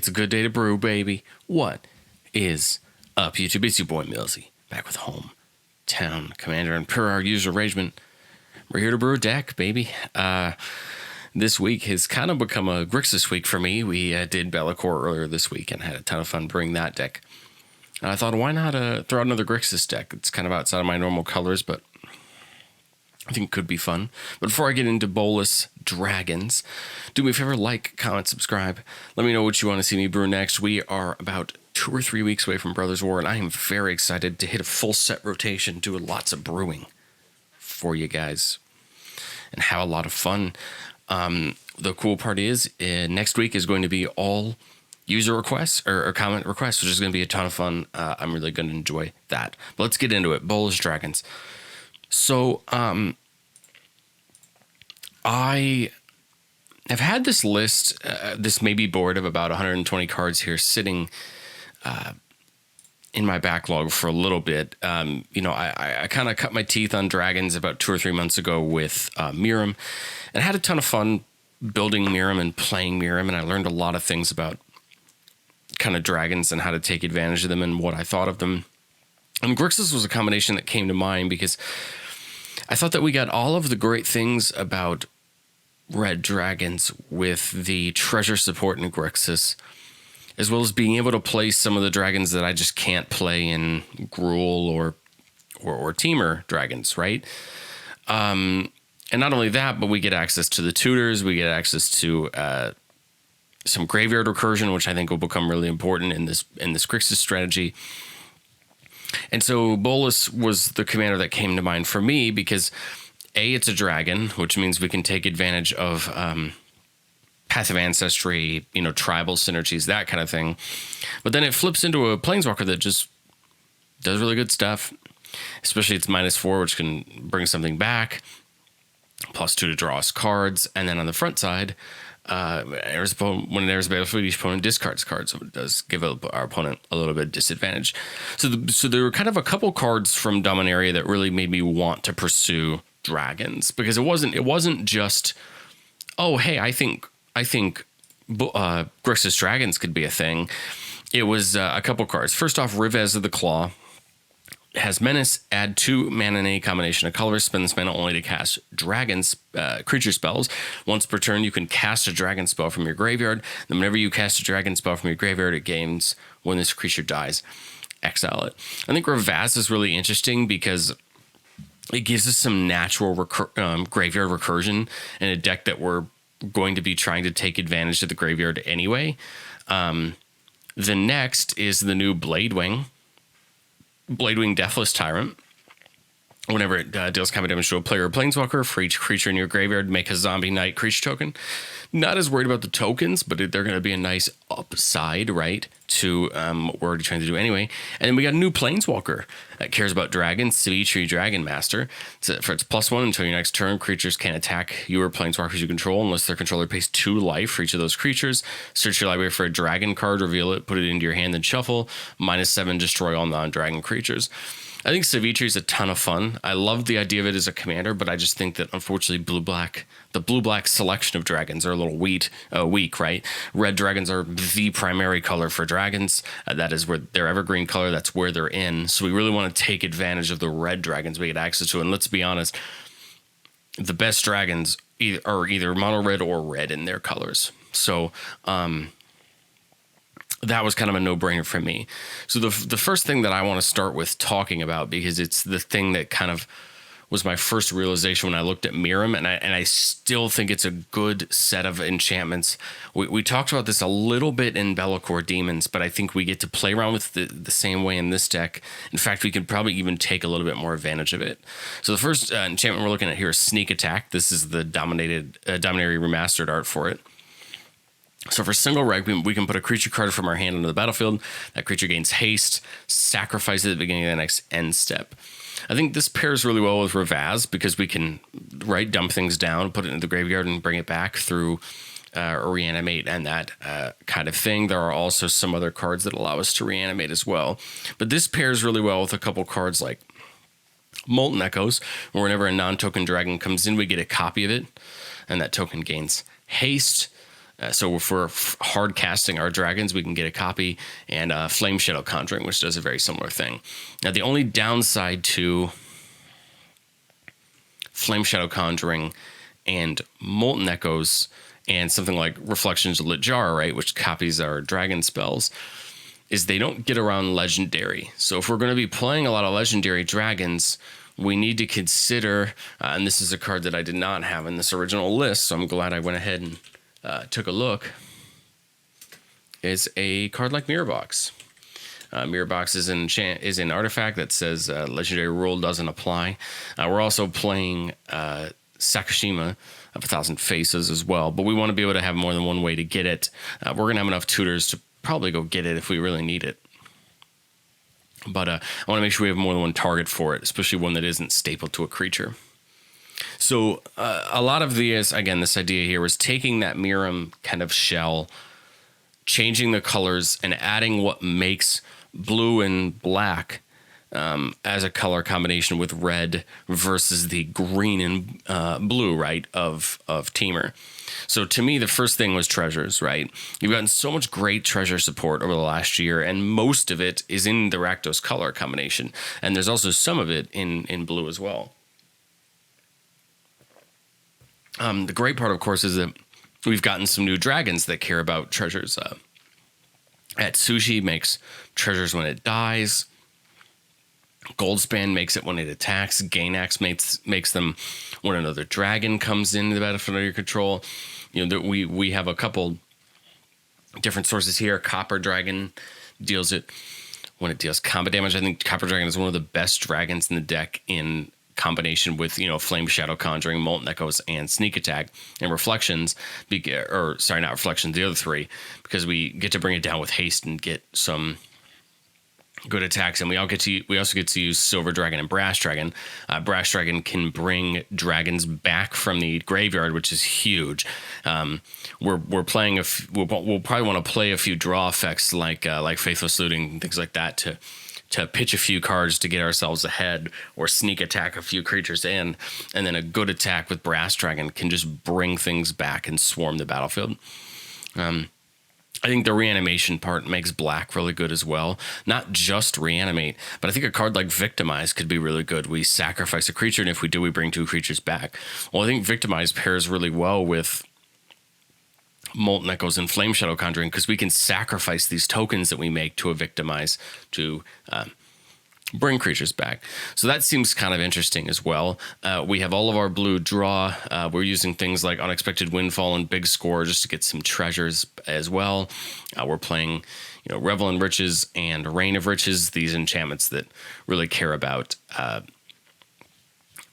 It's a good day to brew, baby. What is up, YouTube? It's your boy Millzy, back with Hometown Commander, and per our usual arrangement, we're here to brew a deck, baby. This week has kind of become a Grixis week for me. We did Be'lakor earlier this week and had a ton of fun brewing that deck. And I thought, why not throw out another Grixis deck? It's kind of outside of my normal colors, but I think it could be fun. But before I get into Bolas Dragons, do me a favor, like, comment, subscribe. Let me know what you want to see me brew next. We are about 2 or 3 weeks away from Brothers War, and I am very excited to hit a full set rotation, do lots of brewing for you guys, and have a lot of fun. The cool part is, next week is going to be all user requests or comment requests, which is going to be a ton of fun. I'm really going to enjoy that. But let's get into it. Bolas Dragons. So, I have had this list, this maybe board of about 120 cards here sitting in my backlog for a little bit. I kind of cut my teeth on dragons about 2 or 3 months ago with Miram, and had a ton of fun building Miram and playing Miram, and I learned a lot of things about kind of dragons and how to take advantage of them and what I thought of them. And Grixis was a combination that came to mind because I thought that we got all of the great things about red dragons with the treasure support in Grixis, as well as being able to play some of the dragons that I just can't play in Gruul or Teamer dragons, right? And not only that, but we get access to the tutors, we get access to some graveyard recursion, which I think will become really important in this Grixis strategy. And so Bolus was the commander that came to mind for me because, A, it's a dragon, which means we can take advantage of passive ancestry, tribal synergies, that kind of thing. But then it flips into a planeswalker that just does really good stuff, especially it's -4, which can bring something back, +2 to draw us cards. And then on the front side, when it enters the battlefield, each opponent discards cards, so it does give our opponent a little bit of disadvantage. So there were kind of a couple cards from Dominaria that really made me want to pursue dragons, because it wasn't just, oh hey, I think Grixis dragons could be a thing. It was a couple cards. First off, Ravager of the Claw has menace, add 2 mana in a combination of colors, spend this mana only to cast dragons creature spells. Once per turn, you can cast a dragon spell from your graveyard. Then whenever you cast a dragon spell from your graveyard, it gains when this creature dies. Exile it. I think Ravager is really interesting because it gives us some natural graveyard recursion in a deck that we're going to be trying to take advantage of the graveyard anyway. The next is the new Bladewing Deathless Tyrant. Whenever it deals combat damage to a player or planeswalker, for each creature in your graveyard, make a zombie knight creature token. Not as worried about the tokens, but they're going to be a nice upside, right, to what we're already trying to do anyway. And then we got a new planeswalker that cares about dragons, Savitri Dragon Master. For its +1 until your next turn, creatures can't attack you or planeswalkers you control unless their controller pays 2 life for each of those creatures. Search your library for a dragon card, reveal it, put it into your hand, then shuffle. -7, destroy all non-dragon creatures. I think Savitri is a ton of fun. I love the idea of it as a commander, but I just think that unfortunately the blue-black selection of dragons are a little weak, right? Red dragons are the primary color for dragons. That is where their evergreen color, that's where they're in. So we really want to take advantage of the red dragons we get access to. And let's be honest, the best dragons are either mono red or red in their colors. So, that was kind of a no-brainer for me. So the first thing that I want to start with talking about, because it's the thing that kind of was my first realization when I looked at Miram, and I still think it's a good set of enchantments. We talked about this a little bit in Be'lakor Demons, but I think we get to play around with the same way in this deck. In fact, we could probably even take a little bit more advantage of it. So the first enchantment we're looking at here is Sneak Attack. This is the Dominaria Remastered art for it. So for single reg, we can put a creature card from our hand into the battlefield. That creature gains haste, sacrifice it at the beginning of the next end step. I think this pairs really well with Ravager because we can dump things down, put it into the graveyard, and bring it back through reanimate and that kind of thing. There are also some other cards that allow us to reanimate as well. But this pairs really well with a couple cards like Molten Echoes, where whenever a non-token dragon comes in, we get a copy of it, and that token gains haste. So if we're hard casting our dragons, we can get a copy, and Flame Shadow Conjuring, which does a very similar thing. Now, the only downside to Flame Shadow Conjuring and Molten Echoes and something like Reflections of Lit Jar, right, which copies our dragon spells, is they don't get around legendary. So if we're going to be playing a lot of legendary dragons, we need to consider, and this is a card that I did not have in this original list, so I'm glad I went ahead and took a look, is a card like Mirror Box. Mirror Box is an artifact that says legendary rule doesn't apply. We're also playing Sakashima of 1,000 Faces as well, but we want to be able to have more than one way to get it. We're going to have enough tutors to probably go get it if we really need it. But I want to make sure we have more than one target for it, especially one that isn't stapled to a creature. So a lot of these, again, this idea here was taking that Miram kind of shell, changing the colors, and adding what makes blue and black as a color combination with red versus the green and blue, right, of Temur. So to me, the first thing was treasures, right? You've gotten so much great treasure support over the last year, and most of it is in the Rakdos color combination. And there's also some of it in blue as well. The great part, of course, is that we've gotten some new dragons that care about treasures. Atsushi makes treasures when it dies. Goldspan makes it when it attacks. Gainax makes them when another dragon comes into the battlefield under your control. You know, we have a couple different sources here. Copper Dragon deals it when it deals combat damage. I think Copper Dragon is one of the best dragons in the deck in combination with, you know, Flame Shadow Conjuring, Molten Echoes, and Sneak Attack and Reflections. Not Reflections, the other three, because we get to bring it down with haste and get some good attacks, and we also get to use Silver Dragon and Brass Dragon. Brass Dragon can bring dragons back from the graveyard, which is huge. We're playing we'll probably want to play a few draw effects like Faithless Looting and things like that to pitch a few cards to get ourselves ahead, or sneak attack a few creatures in, and then a good attack with Brass Dragon can just bring things back and swarm the battlefield. I think the reanimation part makes black really good as well. Not just reanimate, but I think a card like Victimize could be really good. We sacrifice a creature, and if we do, we bring two creatures back. Well, I think Victimize pairs really well with Molten Echoes and Flame Shadow Conjuring, because we can sacrifice these tokens that we make to a Victimize to bring creatures back. So that seems kind of interesting as well. We have all of our blue draw. We're using things like Unexpected Windfall and Big Score just to get some treasures as well. We're playing, you know, Revel in Riches and Reign of Riches, these enchantments that really care about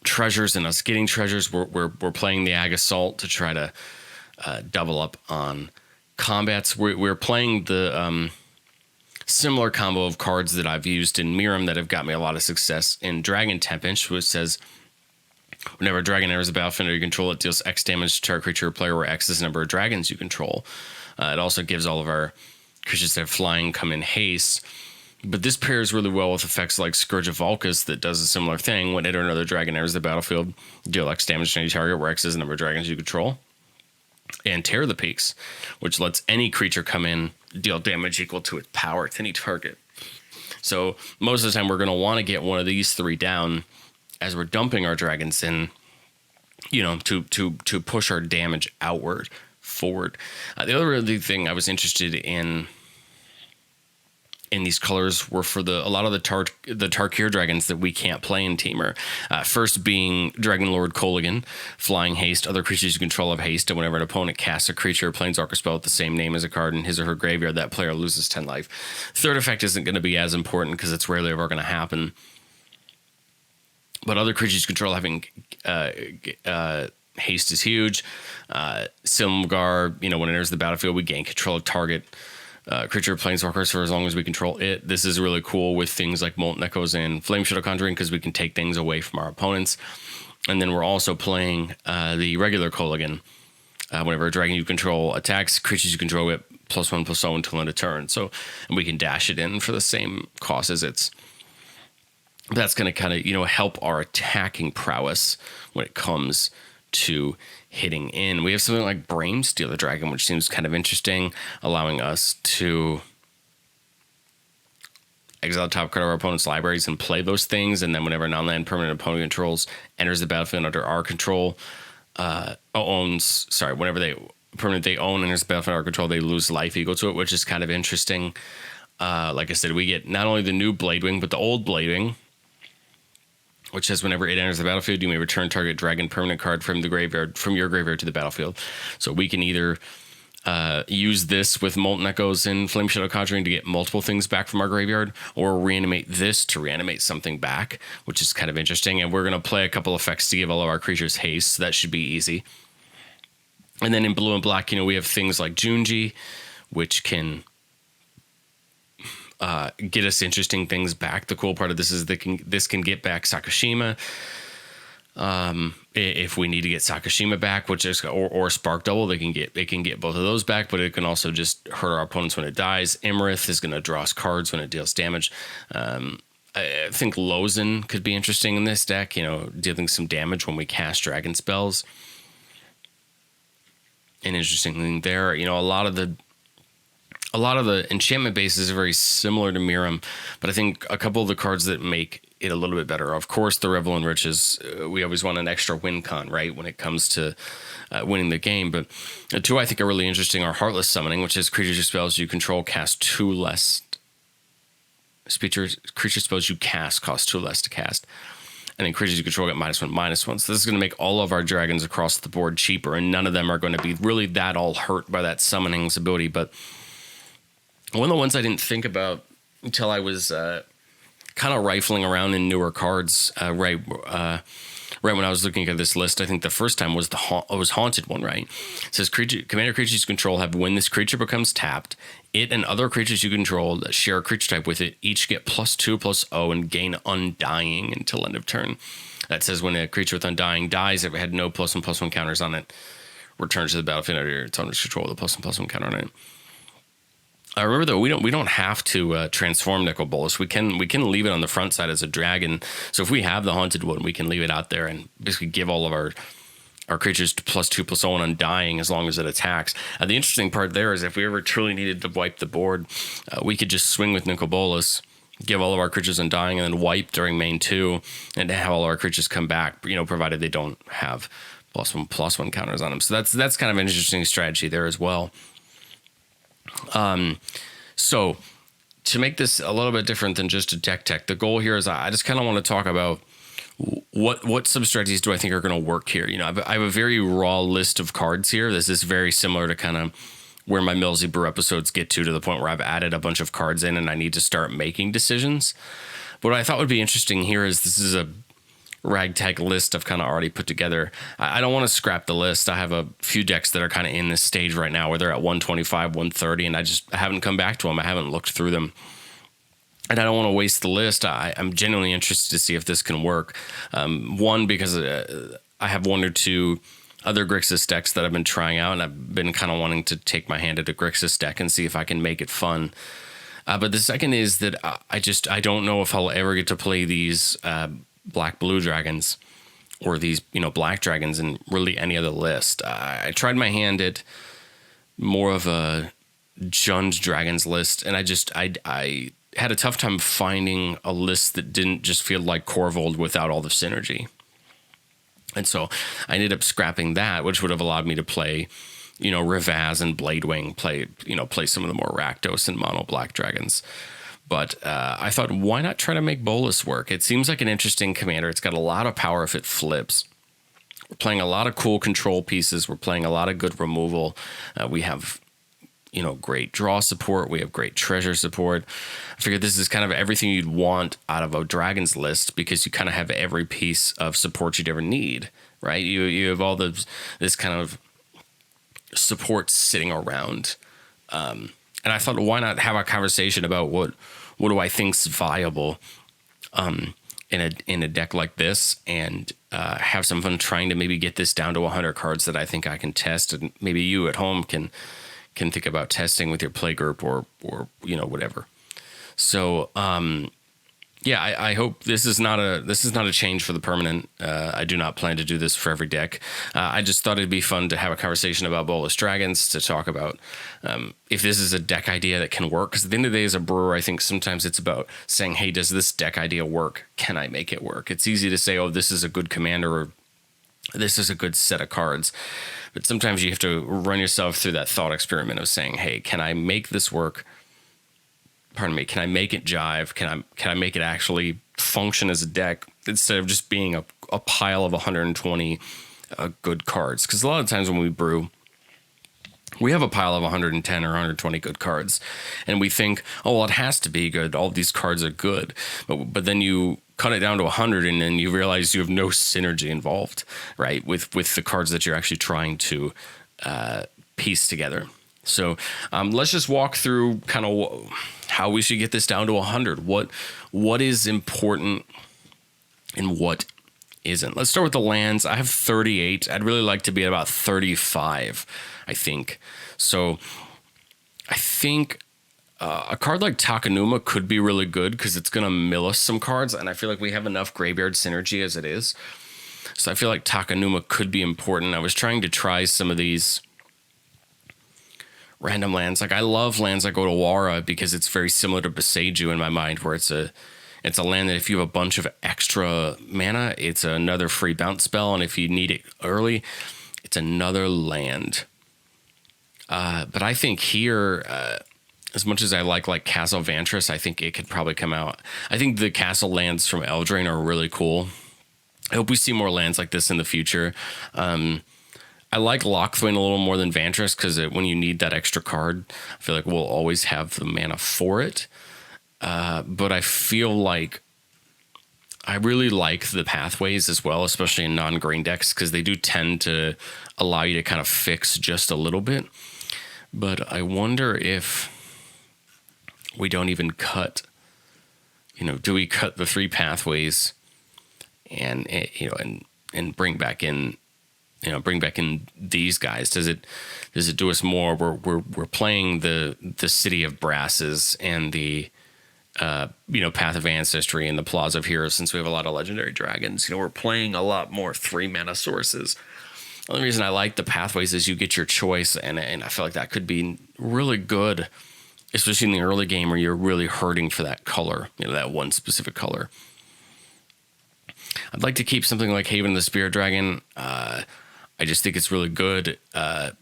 treasures and us getting treasures. We're playing the Ag Assault to try to double up on combats. We're playing the similar combo of cards that I've used in Miram that have got me a lot of success in Dragon Tempest, which says whenever a dragon enters the battlefield under your control, it deals X damage to our creature or player, where X is the number of dragons you control. It also gives all of our creatures that have flying come in haste. But this pairs really well with effects like Scourge of Vulcus that does a similar thing. Whenever another dragon enters the battlefield, deal X damage to any target, where X is the number of dragons you control. And Tear the Peaks, which lets any creature come in, deal damage equal to its power to any target. So most of the time we're going to want to get one of these three down as we're dumping our dragons in, you know, to push our damage forward. The other really thing I was interested in these colors were for a lot of the Tarkir dragons that we can't play in Temur. First being Dragon Lord Kolaghan, flying haste. Other creatures you control have haste, and whenever an opponent casts a creature or planeswalker spell with the same name as a card in his or her graveyard, that player loses 10 life. Third effect isn't going to be as important because it's rarely ever going to happen. But other creatures you control having haste is huge. Silmgar, you know, when it enters the battlefield, we gain control of target creature planeswalkers for as long as we control it. This is really cool with things like Molten Echoes and Flame Shadow Conjuring, because we can take things away from our opponents. And then we're also playing the regular Kolaghan. Whenever a dragon you control attacks, creatures you control get +1/+0 until end of turn. So, and we can dash it in for the same cost as its. That's going to kind of, you know, help our attacking prowess when it comes to hitting in. We have something like Steal the Dragon, which seems kind of interesting, allowing us to exile the top card of our opponent's libraries and play those things, and then whenever a non-land permanent opponent controls enters the battlefield under our control, whenever they own enters the battlefield under our control, they lose life equal to it, which is kind of interesting. Like I said, we get not only the new Bladewing, but the old Bladewing, which says whenever it enters the battlefield, you may return target dragon permanent card from your graveyard to the battlefield. So we can either use this with Molten Echoes and Flame Shadow Conjuring to get multiple things back from our graveyard, or reanimate this to reanimate something back, which is kind of interesting. And we're going to play a couple effects to give all of our creatures haste, so that should be easy. And then in blue and black, we have things like Junji, which can get us interesting things back. The cool part of this is this can get back Sakushima. If we need to get Sakushima back, which is or Spark Double, it can get both of those back, but it can also just hurt our opponents when it dies. Imarith is going to draw us cards when it deals damage. I think Lozen could be interesting in this deck, dealing some damage when we cast dragon spells. An interesting thing there, a lot of the enchantment bases are very similar to Miram, but I think a couple of the cards that make it a little bit better. Of course, the Revel in Riches, we always want an extra win con, right, when it comes to winning the game. But the two I think are really interesting are Heartless Summoning, which is creature spells you control cast 2 less. Creature spells you cast cost 2 less to cast. And then creatures you control get -1/-1. So this is going to make all of our dragons across the board cheaper, and none of them are going to be really that all hurt by that summoning's ability. But one of the ones I didn't think about until I was kind of rifling around in newer cards, right when I was looking at this list, I think the first time was was Haunted one, right? It says commander creatures you control have, when this creature becomes tapped, it and other creatures you control that share a creature type with it each get +2/+0 and gain Undying until end of turn. That says when a creature with Undying dies, if it had no +1/+1 counters on it, returns to the battlefield under its owner's control with a +1/+1 counter on it. I remember though, we don't have to transform Nicol Bolus. We can leave it on the front side as a dragon. So if we have the Haunted one, we can leave it out there and basically give all of our creatures to +2/+0 and Undying as long as it attacks. The interesting part there is if we ever truly needed to wipe the board, we could just swing with Nicol Bolus, give all of our creatures Undying, and then wipe during main 2, and have all our creatures come back. Provided they don't have +1/+1 counters on them. So that's kind of an interesting strategy there as well. So to make this a little bit different than just a deck tech, the goal here is I just kind of want to talk about what sub-strategies do I think are going to work here. I have a very raw list of cards here. This is very similar to kind of where my Millzy Brew episodes get to the point where I've added a bunch of cards in and I need to start making decisions. But what I thought would be interesting here is this is a ragtag list I've kind of already put together. I don't want to scrap the list. I have a few decks that are kind of in this stage right now where they're at 125, 130, and I haven't come back to them. I haven't looked through them. And I don't want to waste the list. I'm genuinely interested to see if this can work. One, because I have 1 or 2 other Grixis decks that I've been trying out, and I've been kind of wanting to take my hand at a Grixis deck and see if I can make it fun. But the second is that I don't know if I'll ever get to play these black-blue dragons or these, black dragons in really any other list. I tried my hand at more of a Jund Dragons list, and I had a tough time finding a list that didn't just feel like Corvold without all the synergy. And so I ended up scrapping that, which would have allowed me to play, Ravaz and Bladewing, play some of the more Rakdos and mono black dragons. But I thought, why not try to make Bolus work? It seems like an interesting commander. It's got a lot of power if it flips. We're playing a lot of cool control pieces. We're playing a lot of good removal. We have, great draw support. We have great treasure support. I figured this is kind of everything you'd want out of a Dragons list because you kind of have every piece of support you'd ever need, right? You have all this kind of support sitting around. And I thought, why not have a conversation about what do I think's viable in a deck like this, and have some fun trying to maybe get this down to 100 cards that I think I can test, and maybe you at home can think about testing with your play group or whatever. So Yeah, I hope this is not a change for the permanent. I do not plan to do this for every deck. I just thought it'd be fun to have a conversation about Bolas Dragons, to talk about if this is a deck idea that can work. Because at the end of the day, as a brewer, I think sometimes it's about saying, hey, does this deck idea work? Can I make it work? It's easy to say, oh, this is a good commander, or this is a good set of cards. But sometimes you have to run yourself through that thought experiment of saying, hey, can I make this work? Pardon me, can I make it jive? Can I make it actually function as a deck instead of just being a pile of 120 good cards? Because a lot of times when we brew, we have a pile of 110 or 120 good cards, and we think, oh, well, it has to be good. All these cards are good. But then you cut it down to 100, and then you realize you have no synergy involved, right, with the cards that you're actually trying to piece together. So let's just walk through kind of how we should get this down to 100. What is important and what isn't. Let's start with the lands. I have 38. I'd really like to be at about 35, I think. So I think a card like Takenuma could be really good because it's going to mill us some cards, and I feel like we have enough graveyard synergy as it is. So I feel like Takenuma could be important. I was trying to try some of these random lands. Like, I love lands like Otawara because it's very similar to Boseiju in my mind, where it's a land that if you have a bunch of extra mana, it's another free bounce spell, and if you need it early, it's another land. But I think here, as much as I like Castle Vantress, I think it could probably come out. I think the castle lands from Eldraine are really cool. I hope we see more lands like this in the future. I like Lochthwain a little more than Vantress because when you need that extra card, I feel like we'll always have the mana for it. But I feel like I really like the pathways as well, especially in non-green decks, because they do tend to allow you to kind of fix just a little bit. But I wonder if we don't even cut, do we cut the 3 pathways and bring back in, these guys? Does it do us more? We're playing the City of Brasses and the Path of Ancestry and the Plaza of Heroes. Since we have a lot of legendary dragons, we're playing a lot more 3 mana sources. The only reason I like the pathways is you get your choice, and I feel like that could be really good, especially in the early game where you're really hurting for that color, that one specific color. I'd like to keep something like Haven of the Spirit Dragon. I just think it's really good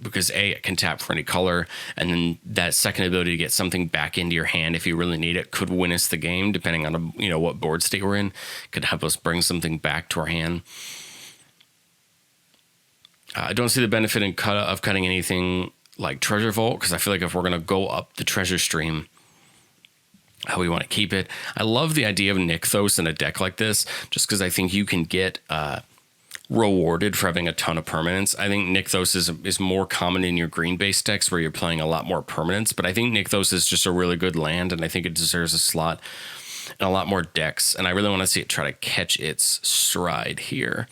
because it can tap for any color, and then that second ability to get something back into your hand if you really need it could win us the game, depending on what board state we're in. Could help us bring something back to our hand. I don't see the benefit of cutting anything like Treasure Vault, because I feel like if we're going to go up the treasure stream, how we want to keep it. I love the idea of Nykthos in a deck like this, just because I think you can get rewarded for having a ton of permanents. I think Nykthos is more common in your green-based decks where you're playing a lot more permanents, but I think Nykthos is just a really good land, and I think it deserves a slot in a lot more decks, and I really want to see it try to catch its stride here.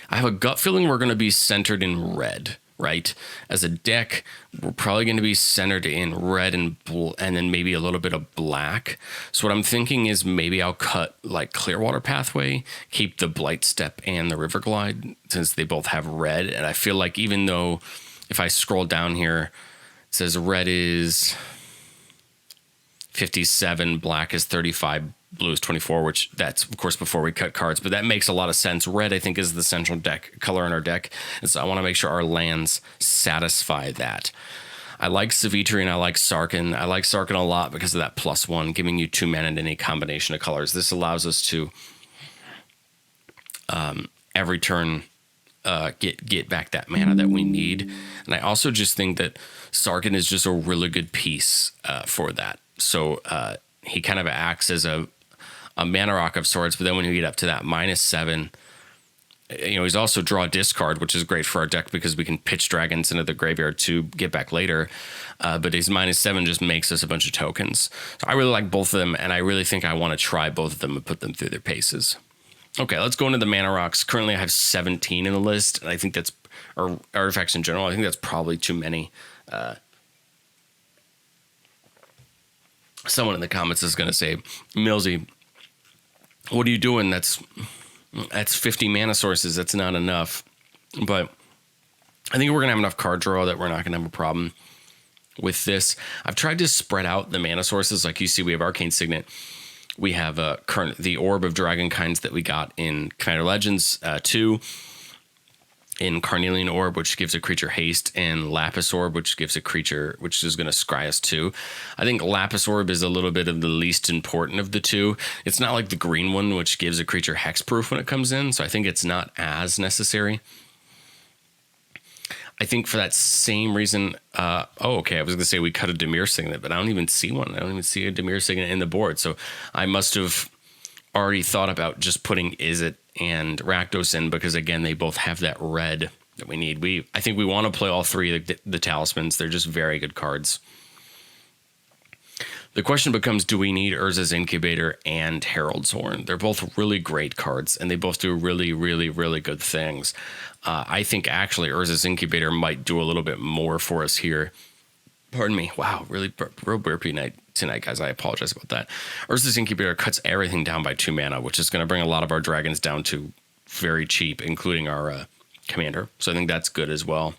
I have a gut feeling we're going to be centered in red, right? As a deck, we're probably going to be centered in red and then maybe a little bit of black. So what I'm thinking is maybe I'll cut like Clearwater Pathway, keep the Blightstep and the River Glide, since they both have red. And I feel like even though if I scroll down here, it says red is 57, black is 35, blue is 24, which that's, of course, before we cut cards, but that makes a lot of sense. Red, I think, is the central deck color in our deck, and so I want to make sure our lands satisfy that. I like Savitri and I like Sarkhan. I like Sarkhan a lot because of that +1, giving you 2 mana in any combination of colors. This allows us to, every turn, get back that mana that we need. And I also just think that Sarkhan is just a really good piece for that. So he kind of acts as a mana rock of sorts, but then when you get up to that -7, he's also draw discard, which is great for our deck because we can pitch dragons into the graveyard to get back later. But his -7 just makes us a bunch of tokens. So I really like both of them, and I really think I want to try both of them and put them through their paces. Okay, let's go into the mana rocks. Currently, I have 17 in the list, and I think that's, or artifacts in general, I think that's probably too many. Someone in the comments is going to say, Millzy, what are you doing? That's 50 mana sources. That's not enough. But I think we're going to have enough card draw that we're not going to have a problem with this. I've tried to spread out the mana sources. Like you see, we have Arcane Signet. We have the Orb of Dragonkinds that we got in Commander Legends 2. In Carnelian Orb, which gives a creature haste, and Lapis Orb, which gives a creature, which is going to scry us 2. I think Lapis Orb is a little bit of the least important of the two. It's not like the green one, which gives a creature hexproof when it comes in, so I think it's not as necessary. I think for that same reason, okay, I was going to say we cut a Dimir Signet, but I don't even see one. I don't even see a Dimir Signet in the board, so I must have already thought about just putting Izzet and Rakdos in, because again, they both have that red that we need. I think we want to play all three of the talismans. They're just very good cards. The question becomes, do we need Urza's Incubator and Herald's Horn? They're both really great cards, and they both do really, really, really good things. I think actually Urza's Incubator might do a little bit more for us here. Pardon me. Wow, really real burpy night tonight, guys. I apologize about that. Urza's Incubator cuts everything down by 2 mana, which is going to bring a lot of our dragons down to very cheap, including our commander. So I think that's good as well.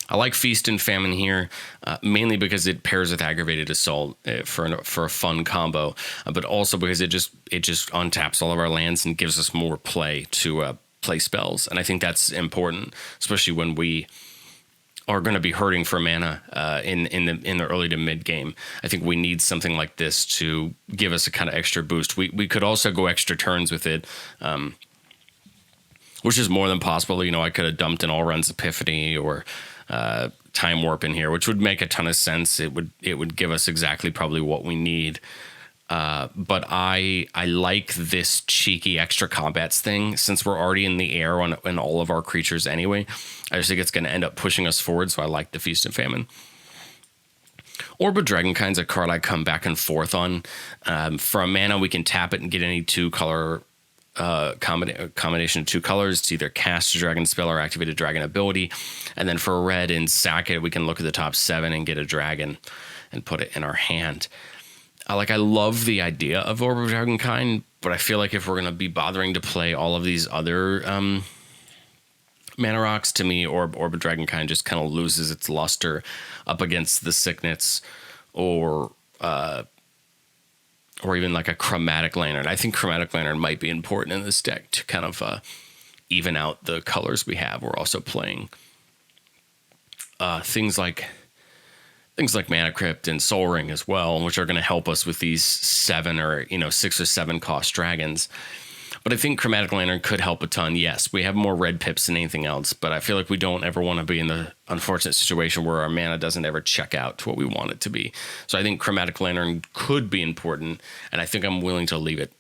I like Feast and Famine here, mainly because it pairs with Aggravated Assault for a fun combo, but also because it just untaps all of our lands and gives us more play to play spells. And I think that's important, especially when we are going to be hurting for mana in the early to mid game. I think we need something like this to give us a kind of extra boost. We could also go extra turns with it, which is more than possible. You know, I could have dumped an All Runs Epiphany or Time Warp in here, which would make a ton of sense. It would give us exactly probably what we need. But I like this cheeky extra combats thing, since we're already in the air on all of our creatures anyway. I just think it's going to end up pushing us forward, so I like the Feast and Famine. Orb of Dragonkind's a card I come back and forth on. For a mana, we can tap it and get any 2-color combination of 2 colors to either cast a dragon spell or activate a dragon ability. And then for red and sack it, we can look at the top 7 and get a dragon and put it in our hand. I love the idea of Orb of Dragonkind, but I feel like if we're going to be bothering to play all of these other mana rocks, to me, Orb of Dragonkind just kind of loses its luster up against the Signets or even like a Chromatic Lantern. I think Chromatic Lantern might be important in this deck to kind of even out the colors we have. We're also playing things like Mana Crypt and Soul Ring as well, which are going to help us with these 7 or 6 or 7 cost dragons. But I think Chromatic Lantern could help a ton. Yes, we have more red pips than anything else, but I feel like we don't ever want to be in the unfortunate situation where our mana doesn't ever check out to what we want it to be. So I think Chromatic Lantern could be important, and I think I'm willing to leave it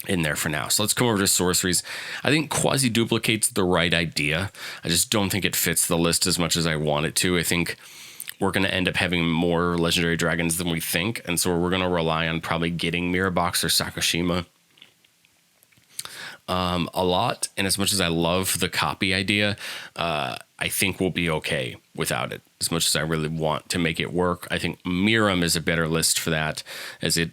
in there for now. So let's come over to Sorceries. I think Quasi-Duplicate's the right idea. I just don't think it fits the list as much as I want it to. I think we're going to end up having more legendary dragons than we think, and so we're going to rely on probably getting Mirror Box or Sakushima a lot. And as much as I love the copy idea, I think we'll be okay without it. As much as I really want to make it work, I think Miram is a better list for that, as I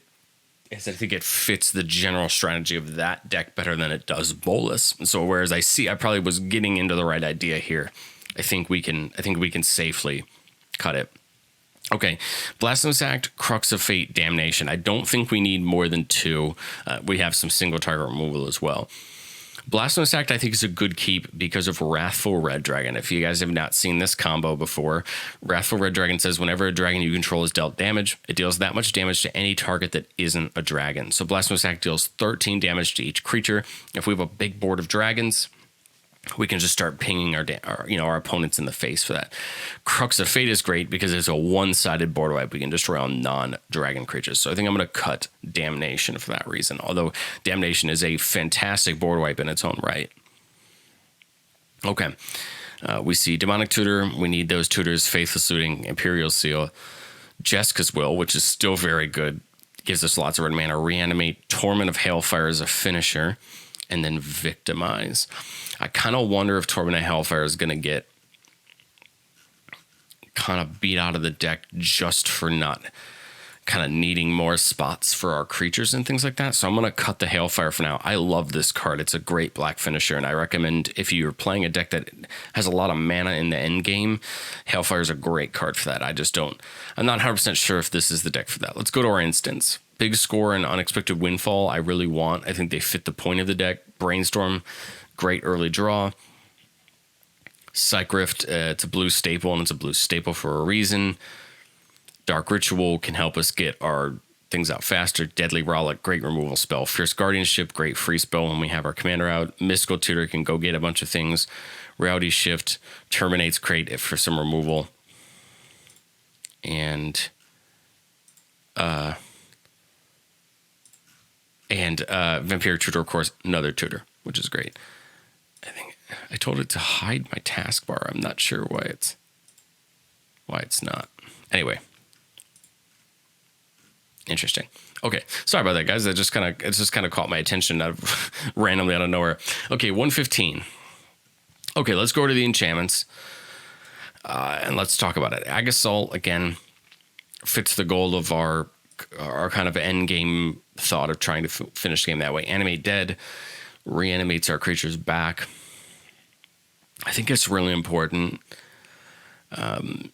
think it fits the general strategy of that deck better than it does Bolus. And so whereas I probably was getting into the right idea here, I think we can safely cut it. Okay, Blasphemous Act, Crux of Fate, Damnation. I don't think we need more than 2. We have some single target removal as well. Blasphemous Act, I think, is a good keep because of Wrathful Red Dragon. If you guys have not seen this combo before, Wrathful Red Dragon says whenever a dragon you control is dealt damage, it deals that much damage to any target that isn't a dragon. So Blasphemous Act deals 13 damage to each creature. If we have a big board of dragons, we can just start pinging our opponents in the face for that. Crux of Fate is great because it's a one-sided board wipe. We can destroy all non-dragon creatures. So I think I'm going to cut Damnation for that reason, although Damnation is a fantastic board wipe in its own right. Okay. We see Demonic Tutor. We need those tutors: Faithless Looting, Imperial Seal, Jeska's Will, which is still very good. Gives us lots of red mana. Reanimate, Torment of Hailfire as a finisher, and then Victimize. I kind of wonder if Torment of Hellfire is going to get kind of beat out of the deck just for not kind of needing more spots for our creatures and things like that. So I'm going to cut the Hailfire for now. I love this card. It's a great black finisher, and I recommend if you're playing a deck that has a lot of mana in the end game, Hailfire is a great card for that. I'm not 100% sure if this is the deck for that. Let's go to our instance. Big Score and Unexpected Windfall, I really want. I think they fit the point of the deck. Brainstorm, great early draw. Psych Rift, it's a blue staple, and it's a blue staple for a reason. Dark Ritual can help us get our things out faster. Deadly Rollick, great removal spell. Fierce Guardianship, great free spell when we have our commander out. Mystical Tutor can go get a bunch of things. Reality Shift terminates, great for some removal. And Vampire Tutor, of course, another tutor, which is great. I think I told it to hide my taskbar. I'm not sure why it's not. Anyway. Interesting. Okay, sorry about that, guys. It just kind of caught my attention randomly out of nowhere. Okay, 115. Okay, let's go to the enchantments, and let's talk about it. Agasol again fits the goal of our kind of end game thought of trying to finish the game that way. Animate Dead reanimates our creatures back. I think it's really important, and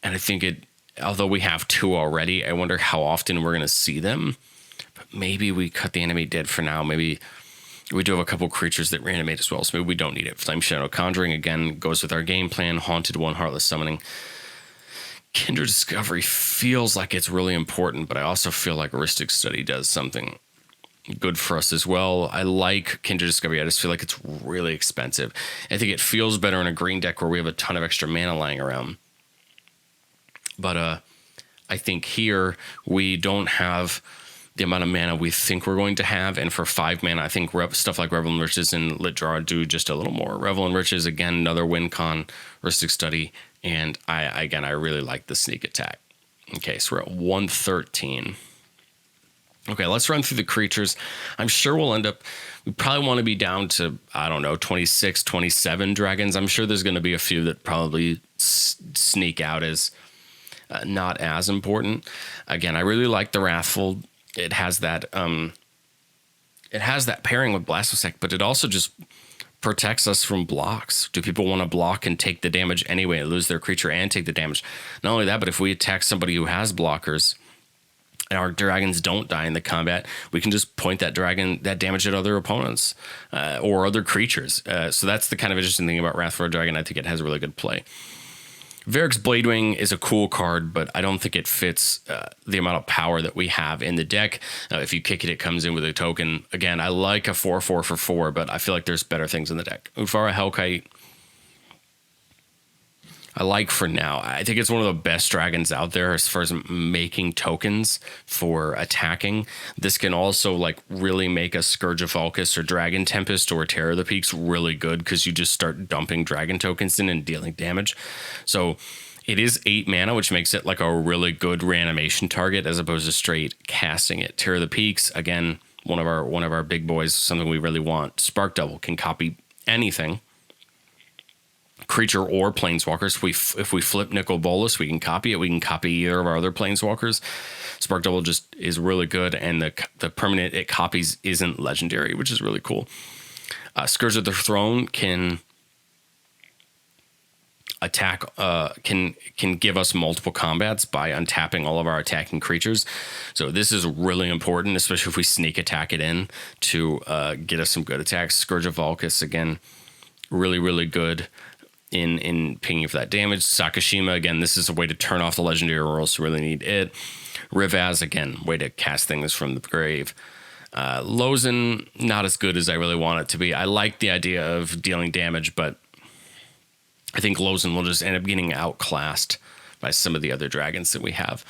I think it. Although we have 2 already, I wonder how often we're going to see them. But maybe we cut the Animate Dead for now. Maybe we do have a couple creatures that reanimate as well, so maybe we don't need it. Flame Shadow Conjuring, again, goes with our game plan. Haunted One, Heartless Summoning. Kindred Discovery feels like it's really important, but I also feel like Ristic Study does something good for us as well. I like Kindred Discovery. I just feel like it's really expensive. I think it feels better in a green deck where we have a ton of extra mana lying around. But I think here we don't have the amount of mana we think we're going to have. And for 5 mana, I think stuff like Revel and Riches and Lit Draw do just a little more. Revel and Riches, again, another win con, Ristic Study. And I really like the sneak attack. Okay, so we're at 113. Okay, let's run through the creatures. I'm sure we probably want to be down to, 26, 27 dragons. I'm sure there's going to be a few that probably sneak out as not as important. Again, I really like the Wrathful. It has that pairing with Blasphemous, but it also just protects us from blocks. Do people want to block and take the damage anyway, lose their creature and take the damage? Not only that, but if we attack somebody who has blockers and our dragons don't die in the combat, we can just point that damage at other opponents or other creatures. So that's the kind of interesting thing about Wrath for a Dragon. I think it has a really good play. Varric's Bladewing is a cool card, but I don't think it fits the amount of power that we have in the deck. If you kick it, it comes in with a token. Again, I like a 4/4 for 4, but I feel like there's better things in the deck. Ufara Hellkite, I like for now. I think it's one of the best dragons out there as far as making tokens for attacking. This can also really make a Scourge of Vulcus or Dragon Tempest or Terror of the Peaks really good because you just start dumping dragon tokens in and dealing damage. So it is 8 mana, which makes it like a really good reanimation target as opposed to straight casting it. Terror of the Peaks, again, one of our big boys, something we really want. Spark Double can copy anything. Creature or planeswalkers. If we flip Nicol Bolus, we can copy it. We can copy either of our other planeswalkers. Spark Double just is really good, and the permanent it copies isn't legendary, which is really cool. Scourge of the Throne can attack. Can give us multiple combats by untapping all of our attacking creatures. So this is really important, especially if we sneak attack it in to get us some good attacks. Scourge of Vulcus, again, really, really good in pinging for that damage. Sakashima, again, this is a way to turn off the legendary rolls, so really need it. Rivaz, again, way to cast things from the grave. Lozen, not as good as I really want it to be. I like the idea of dealing damage, but I think Lozen will just end up getting outclassed by some of the other dragons that we have.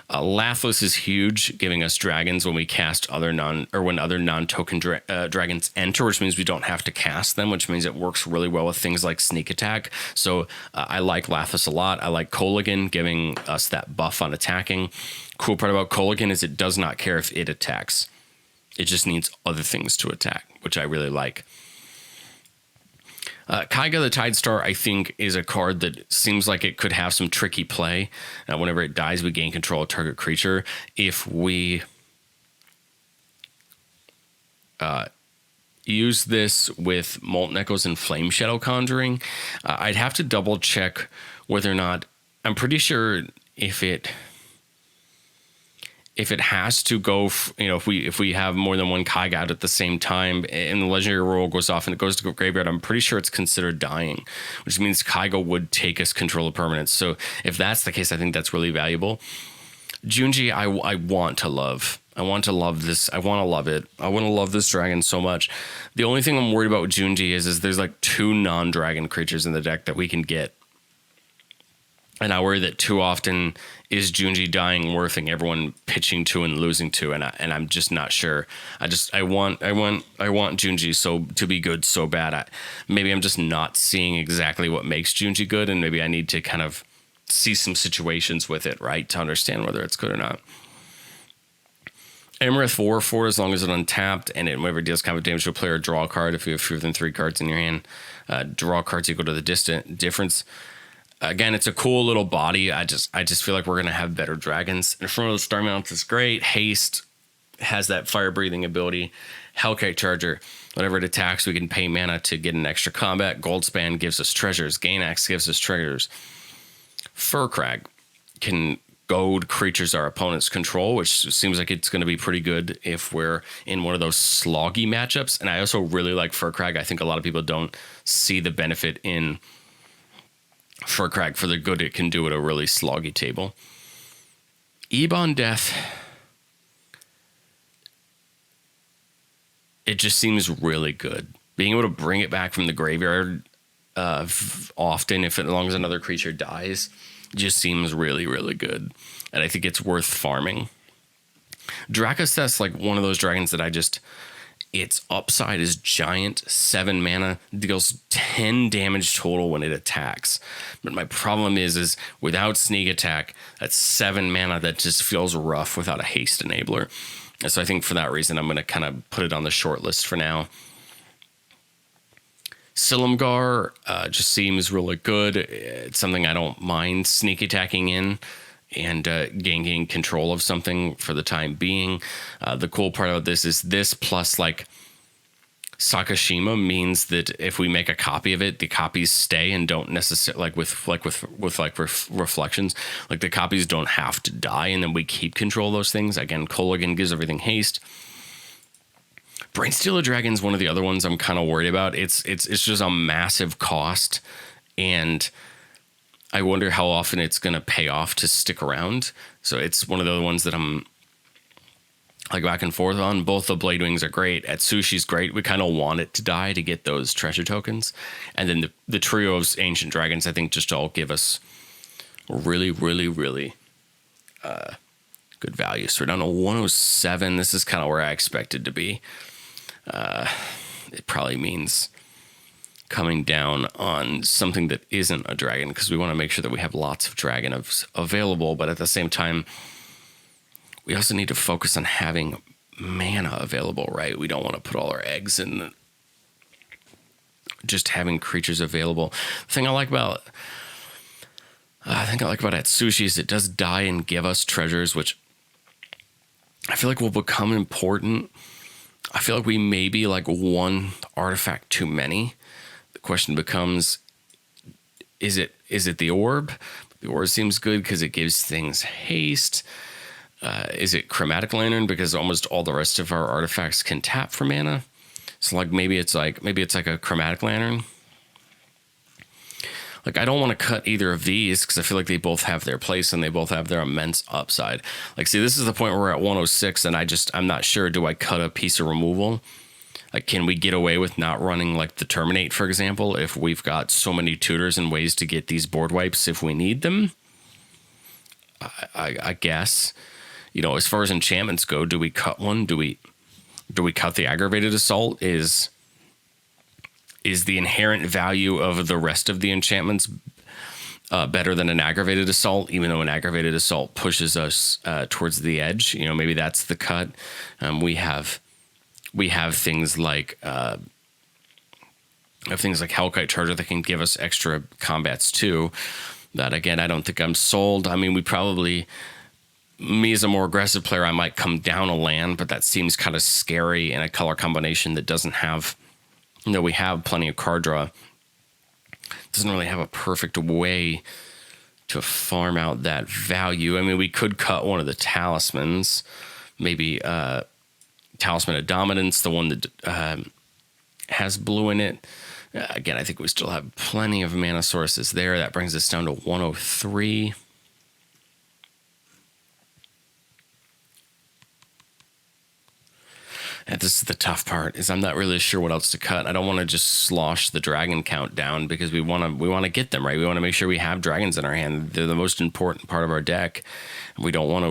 Lathless is huge, giving us dragons when we cast when other non-token dragons enter, which means we don't have to cast them, which means it works really well with things like sneak attack. So I like Lathless a lot. I like Kolaghan, giving us that buff on attacking. Cool part about Kolaghan is it does not care if it attacks. It just needs other things to attack, which I really like. Kaiga the Tidestar, I think, is a card that seems like it could have some tricky play. Whenever it dies, we gain control of target creature. If we use this with Molten Echoes and Flame Shadow Conjuring, I'd have to double check whether or not, I'm pretty sure if it has to go, if we have more than one Kaiga out at the same time and the legendary roll goes off and it goes to graveyard, I'm pretty sure it's considered dying, which means Kaiga would take us control of permanence. So if that's the case, I think that's really valuable. Junji, I want to love. I want to love this. I want to love it. I want to love this dragon so much. The only thing I'm worried about with Junji is there's like 2 non-dragon creatures in the deck that we can get. And I worry that too often is Junji dying worthing everyone pitching 2 and losing 2, and I'm just not sure. I want Junji to be good so bad. Maybe I'm just not seeing exactly what makes Junji good, and maybe I need to kind of see some situations with it, right, to understand whether it's good or not. Amarith 4/4, as long as it's untapped, and whenever it deals kind of damage to a player, draw a card. If you have fewer than 3 cards in your hand, draw cards equal to the difference. Again, it's a cool little body. I just feel like we're gonna have better dragons. And from the Star Mount is great. Haste has that fire breathing ability. Hellkite Charger, whenever it attacks, we can pay mana to get an extra combat. Goldspan gives us treasures. Gainax gives us treasures. Furcrag can goad creatures our opponents control, which seems like it's going to be pretty good if we're in one of those sloggy matchups. And I also really like Furcrag. I think a lot of people don't see the benefit in Furcrag for the good it can do at a really sloggy table. Ebon Death, it just seems really good. Being able to bring it back from the graveyard often, as long as another creature dies, just seems really, really good. And I think it's worth farming. Dracoseth's like one of those dragons that its upside is giant. 7 mana, deals 10 damage total when it attacks. But my problem is without sneak attack, that's 7 mana that just feels rough without a haste enabler. And so I think for that reason, I'm going to kind of put it on the short list for now. Silumgar just seems really good. It's something I don't mind sneak attacking in and gaining control of something for the time being. The cool part about this is this plus like Sakashima means that if we make a copy of it, the copies stay and don't necessarily with reflections. Like the copies don't have to die, and then we keep control of those things. Again, Kolaghan gives everything haste. Brainstealer Dragon's one of the other ones I'm kind of worried about. It's just a massive cost, and I wonder how often it's going to pay off to stick around. So it's one of the ones that I'm like back and forth on. Both the Blade Wings are great. Atsushi's great. We kind of want it to die to get those treasure tokens. And then the trio of Ancient Dragons, I think, just all give us really, really, really good value. So we're down to 107. This is kind of where I expected to be. It probably means coming down on something that isn't a dragon, because we want to make sure that we have lots of dragon available, but at the same time, we also need to focus on having mana available, right? We don't want to put all our eggs in just having creatures available. The thing I like about Atsushi is it does die and give us treasures, which I feel like will become important. I feel like we may be like one artifact too many. The question becomes, is it the orb? The orb seems good because it gives things haste. Is it Chromatic Lantern because almost all the rest of our artifacts can tap for mana? So like maybe it's like a Chromatic Lantern. Like I don't want to cut either of these because I feel like they both have their place and they both have their immense upside. Like, see, this is the point where we're at 106 and I'm not sure. Do I cut a piece of removal? Like, can we get away with not running like the Terminate, for example, if we've got so many tutors and ways to get these board wipes if we need them? I guess, as far as enchantments go, do we cut one? Do we cut the Aggravated Assault? Is the inherent value of the rest of the enchantments better than an Aggravated Assault, even though an Aggravated Assault pushes us towards the edge? Maybe that's the cut. We have things like We have things like Hellkite Charger that can give us extra combats too. That, again, I don't think I'm sold. I mean, me as a more aggressive player, I might come down a land, but that seems kind of scary in a color combination that doesn't have, we have plenty of card draw. Doesn't really have a perfect way to farm out that value. I mean, we could cut one of the talismans, maybe Talisman of Dominance, the one that has blue in it. Again, I think we still have plenty of mana sources there. That brings us down to 103. And this is the tough part, is I'm not really sure what else to cut. I don't want to just slosh the dragon count down because we want to get them, right? We want to make sure we have dragons in our hand. They're the most important part of our deck. And we don't want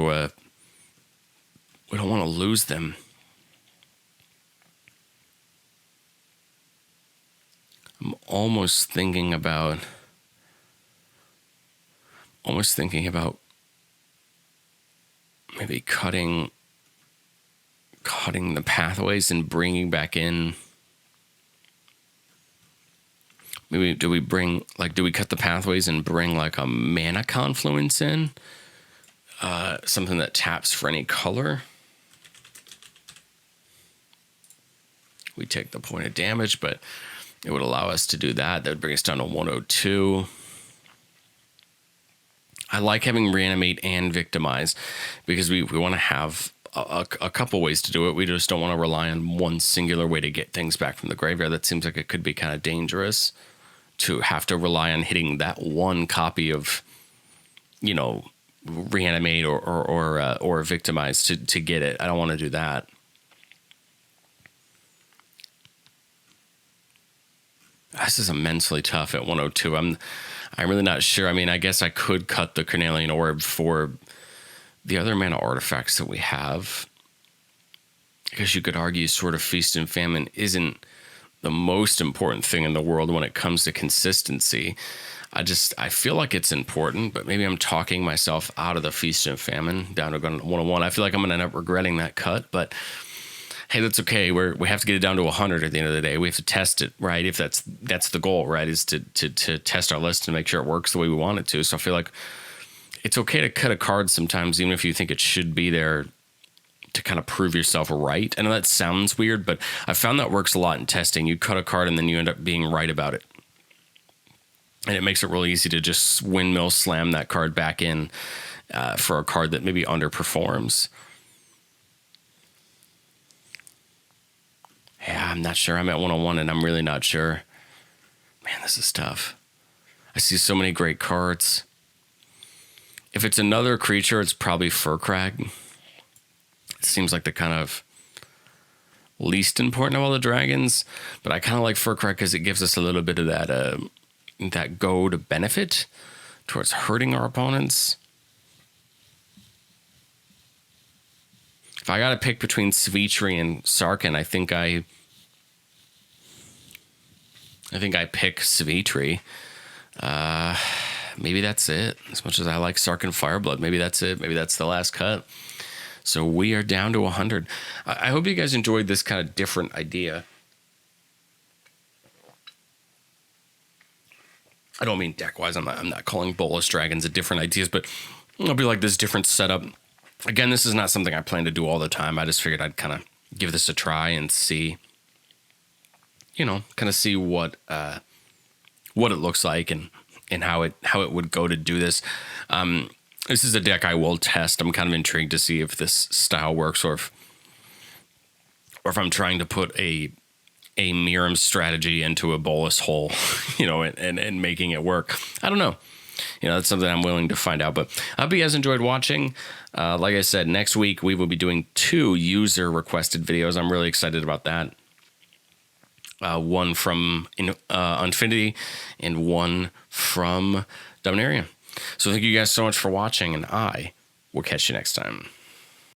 to lose them. I'm almost thinking about maybe cutting the pathways and bringing back in. Maybe do we cut the pathways and bring like a mana confluence in? Something that taps for any color. We take the point of damage, but it would allow us to do that. That would bring us down to 102. I like having Reanimate and Victimize because we want to have a couple ways to do it. We just don't want to rely on one singular way to get things back from the graveyard. That seems like it could be kind of dangerous to have to rely on hitting that one copy of, Reanimate or Victimize to get it. I don't want to do that. This is immensely tough at 102. I'm really not sure. I mean, I guess I could cut the Carnelian Orb for the other mana artifacts that we have. I guess you could argue sort of Feast and Famine isn't the most important thing in the world when it comes to consistency. I feel like it's important, but maybe I'm talking myself out of the Feast and Famine down to 101. I feel like I'm going to end up regretting that cut, but hey, that's okay. We have to get it down to 100 at the end of the day. We have to test it, right? If that's the goal, right? Is to test our list and make sure it works the way we want it to. So I feel like it's okay to cut a card sometimes, even if you think it should be there, to kind of prove yourself right. I know that sounds weird, but I found that works a lot in testing. You cut a card and then you end up being right about it. And it makes it really easy to just windmill slam that card back in for a card that maybe underperforms. Yeah, I'm not sure. I'm at 101 and I'm really not sure. Man, this is tough. I see so many great cards. If it's another creature, it's probably Furcrag. It seems like the kind of least important of all the dragons, but I kind of like Furcrag because it gives us a little bit of that go to benefit towards hurting our opponents. If I got to pick between Svitri and Sarkhan, I think I pick Svitri. Maybe that's it. As much as I like Sarkhan Fireblood, maybe that's it. Maybe that's the last cut. So we are down to 100. I hope you guys enjoyed this kind of different idea. I don't mean deck-wise. I'm not calling Bolas Dragons a different ideas, but it'll be like this different setup. Again, this is not something I plan to do all the time. I just figured I'd kind of give this a try and see, kind of see what it looks like and how it would go to do this. This is a deck I will test. I'm kind of intrigued to see if this style works or if I'm trying to put a Miram strategy into a Bolus hole, and making it work. I don't know. That's something I'm willing to find out. But I hope you guys enjoyed watching. Like I said, next week we will be doing 2 user-requested videos. I'm really excited about that. One from Infinity and one from Dominaria. So thank you guys so much for watching, and I will catch you next time.